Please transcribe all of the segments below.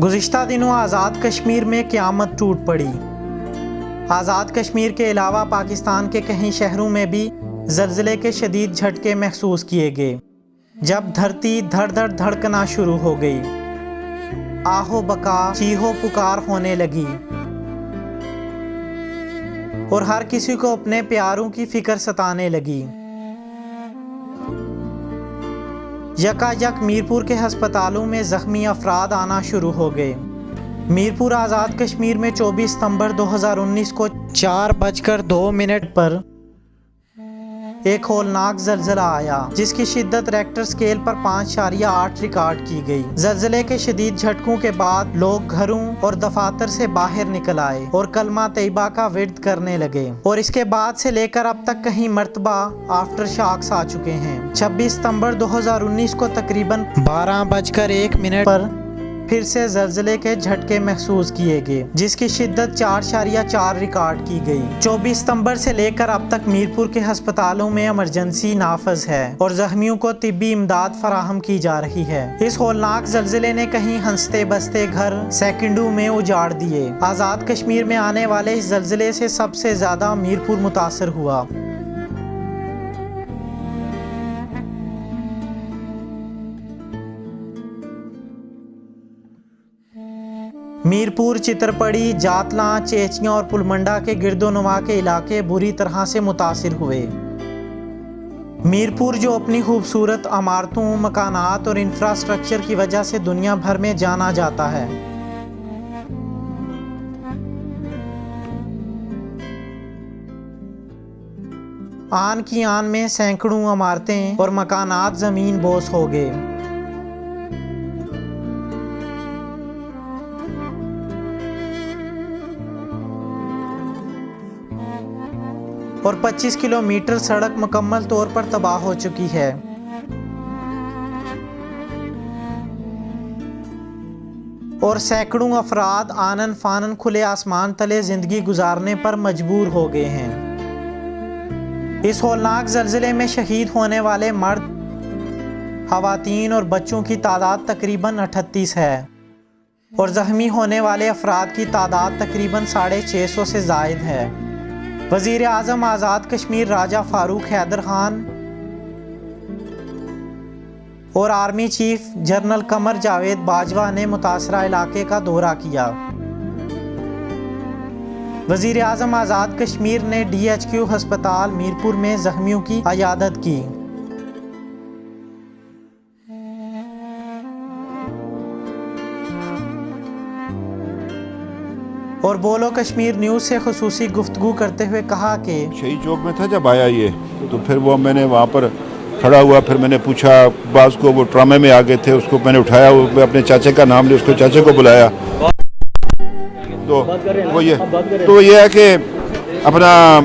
گزشتہ دنوں آزاد کشمیر میں قیامت ٹوٹ پڑی۔ آزاد کشمیر کے علاوہ پاکستان کے کئی شہروں میں بھی زلزلے کے شدید جھٹکے محسوس کیے گئے، جب دھرتی دھڑ دھڑ دھڑکنا شروع ہو گئی، آہو بکا چیہو پکار ہونے لگی اور ہر کسی کو اپنے پیاروں کی فکر ستانے لگی۔ یکا یک میرپور کے ہسپتالوں میں زخمی افراد آنا شروع ہو گئے۔ میرپور آزاد کشمیر میں 24 ستمبر 2019 کو 4:02 پر ایک ہولناک زلزلہ آیا، جس کی شدت ریکٹر سکیل پر 5.8 ریکارڈ کی گئی۔ زلزلے کے شدید جھٹکوں کے بعد لوگ گھروں اور دفاتر سے باہر نکل آئے اور کلمہ طیبہ کا ورد کرنے لگے، اور اس کے بعد سے لے کر اب تک کئی مرتبہ آفٹر شاکس آ چکے ہیں۔ 26 ستمبر 2019 کو تقریباً 12:01 پر پھر سے زلزلے کے جھٹکے محسوس کیے گئے، جس کی شدت 4.4 ریکارڈ کی گئی۔ 24 ستمبر سے لے کر اب تک میرپور کے ہسپتالوں میں ایمرجنسی نافذ ہے اور زخمیوں کو طبی امداد فراہم کی جا رہی ہے۔ اس ہولناک زلزلے نے کہیں ہنستے بستے گھر سیکنڈوں میں اجاڑ دیے۔ آزاد کشمیر میں آنے والے اس زلزلے سے سب سے زیادہ میرپور متاثر ہوا۔ میرپور، چترپڑی، جاتلاں، چیچیاں اور پلمنڈا کے گرد و نواح کے علاقے بری طرح سے متاثر ہوئے۔ میرپور جو اپنی خوبصورت عمارتوں، مکانات اور انفراسٹرکچر کی وجہ سے دنیا بھر میں جانا جاتا ہے، آن کی آن میں سینکڑوں عمارتیں اور مکانات زمین بوس ہو گئے۔ اور 25 کلومیٹر سڑک مکمل طور پر تباہ ہو چکی ہے۔ اور سینکڑوں افراد آنن فانن کھلے آسمان تلے زندگی گزارنے پر مجبور ہو گئے ہیں۔ اس ہولناک زلزلے میں شہید ہونے والے مرد، خواتین اور بچوں کی تعداد تقریباً 38 ہے، اور زخمی ہونے والے افراد کی تعداد تقریباً 650 سے زائد ہے۔ وزیر اعظم آزاد کشمیر راجہ فاروق حیدر خان اور army chief general Qamar Javed Bajwa نے متاثرہ علاقے کا دورہ کیا۔ وزیر اعظم آزاد کشمیر نے DHQ ہسپتال میرپور میں زخمیوں کی عیادت کی۔ اور بولو کشمیر نیوز سے خصوصی گفتگو کرتے ہوئے کہا کہ شہید چوک میں تھا جب آیا یہ، تو پھر وہ میں نے وہاں پر کھڑا ہوا، پھر میں نے پوچھا بعض کو، وہ ٹرامے میں آگے تھے، اس کو میں نے اٹھایا، میں اپنے چاچے کا نام لیا، اس کو چاچے کو بلایا، تو یہ ہے کہ اپنا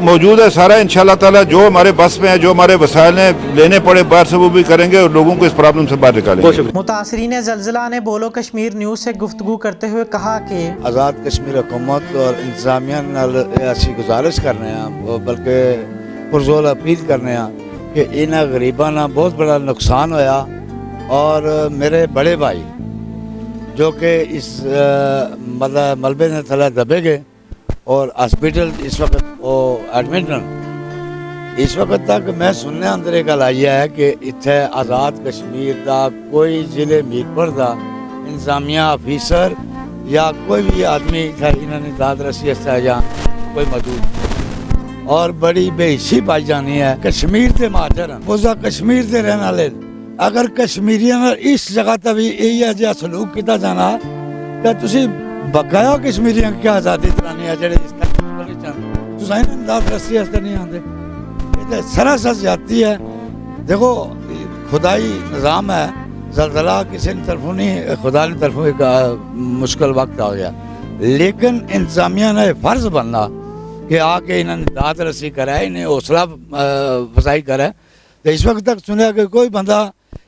موجود ہے سارا، انشاءاللہ تعالیٰ جو ہمارے بس میں ہے، جو ہمارے وسائل ہیں لینے پڑے باہر سے وہ بھی کریں گے اور لوگوں کو اس پرابلم سے باہر نکالیں گے۔ متاثرین زلزلہ نے بولو کشمیر نیوز سے گفتگو کرتے ہوئے کہا کہ آزاد کشمیر حکومت اور انتظامیہ نال ایسی گزارش کر رہے ہیں، بلکہ پرزور اپیل کر رہے ہیں کہ انہاں غریباں نا بہت بڑا نقصان ہویا، اور میرے بڑے بھائی جو کہ اس ملبے نے تھلے دبے گئے اور ہاسپٹل اس وقت وہ ایڈمٹ ہیں، اس وقت تک میں سننے اندر ایک گل آئی ہے کہ اتنے آزاد کشمیر دا کوئی ضلع میرپور دا انتظامیہ آفیسر یا کوئی بھی آدمی انہوں نے داد رسی اس طرح یا کوئی موجود، اور بڑی بے حسی پائی جانی ہے۔ کشمیر تے مہاجر ہیں، موزہ کشمیر تے رہنے والے، اگر کشمیریاں اس جگہ تے بھی یہی ہے جہاں سلوک کیتا جانا کہ تسی بقایا کشمیریاں کیا آزادی ترانی ہے جڑے اس طرح تساں داد رسی اس طرح نہیں آندے، یہ سراسر زیادتی ہے۔ دیکھو خدائی نظام ہے، زلزلہ کسی طرفوں نہیں، خدا کی طرفوں ایک مشکل وقت آ گیا، لیکن انتظامیہ نے فرض بننا کہ آ کے انہوں نے داد رسی کرائے، انہیں حوصلہ افزائی کرے۔ تو اس وقت تک سنیا کہ کوئی بندہ